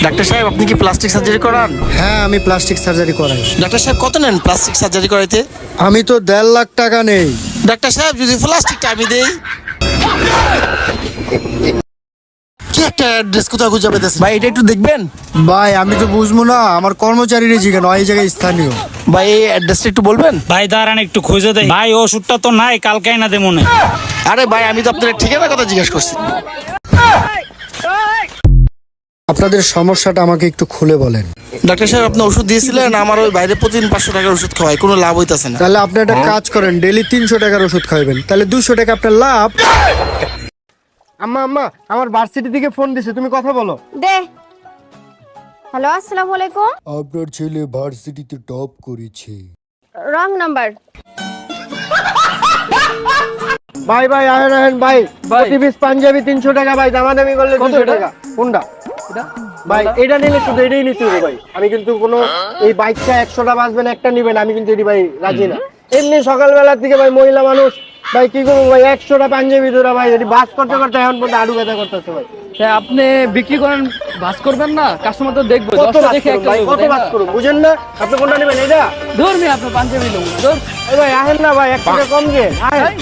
Doctor সাহেব আপনি কি প্লাস্টিক সার্জারি করান? হ্যাঁ, আমি প্লাস্টিক সার্জারি করাই। ডাক্তার সাহেব কত নেন প্লাস্টিক সার্জারি করাইতে? আমি তো 1.5 লাখ টাকা নেই। ডাক্তার সাহেব যদি প্লাস্টিকটা আমি দেই? কি একটা অ্যাড্রেস কোথাও খুঁজে পেতেছি ভাই, এটা একটু দেখবেন? ভাই আমি তো বুঝবো না, আমার কর্মচারীরা জিজ্ঞাসা এই জায়গায় স্থানীয়। ভাই এই অ্যাড্রেসটা একটু বলবেন? ভাই দাঁড়ান একটু খুঁজে দেয় ভাই, ওষুধটা তো নাই, কালকে না দে মনে। আরে ভাই আমি তো আপনার ঠিকানা কথা জিজ্ঞেস করছি। আপনাদের সমস্যাটা আমাকে একটু খুলে বলেন। ডাক্তার সাহেব আপনি ওষুধ দিয়েছিলেন, আমার ওই বাইরে প্রতিদিন 500 টাকার ওষুধ খাওয়াই, কোনো লাভ হইতাছে না। তাহলে আপনি একটা কাজ করেন, ডেইলি 300 টাকার ওষুধ খাইবেন, তাহলে 200 টাকা আপনার লাভ। আম্মা আম্মা, আমার ভার্সিটি থেকে ফোন দিছে, তুমি কথা বলো। দে। হ্যালো, আসসালামু আলাইকুম। আপনার ছেলে ভার্সিটিতে টপ করেছে। Wrong number. ভাই ভাই আহেন ভাই, প্রতি পিস পাঞ্জাবি 300 টাকা ভাই, দামাদামি করলে 200 টাকা। কোনটা ভাই? এটা নিলে শুধু এটাই নিতে হবে ভাই। আমি কিন্তু কোনো এই বাইকটা 100টা বাঁচবেন একটা নিবেন, আমি কিন্তু এটি ভাই রাজি না। এমনি সকালবেলার দিকে ভাই মহিলা মানুষ ভাই কি করবো ভাই, 100টা পাঞ্জাবি ধরা ভাই এটি বাস করতে করতে এখন পর্যন্ত আড়ু ব্যথা করতেছে ভাই। আপনি বিক্রি করেন, বাস করবেন না, কাস্টমার তো দেখবো। কত বাস করুন ভাই, কত বাস করুন, বুঝেন না? আপনি কোনটা নেবেন? এটা ধর্মী আপনার পাঞ্জাবি লোক ধর। ভাই আহেন না ভাই, 1 টাকা কম দিয়ে আহেন।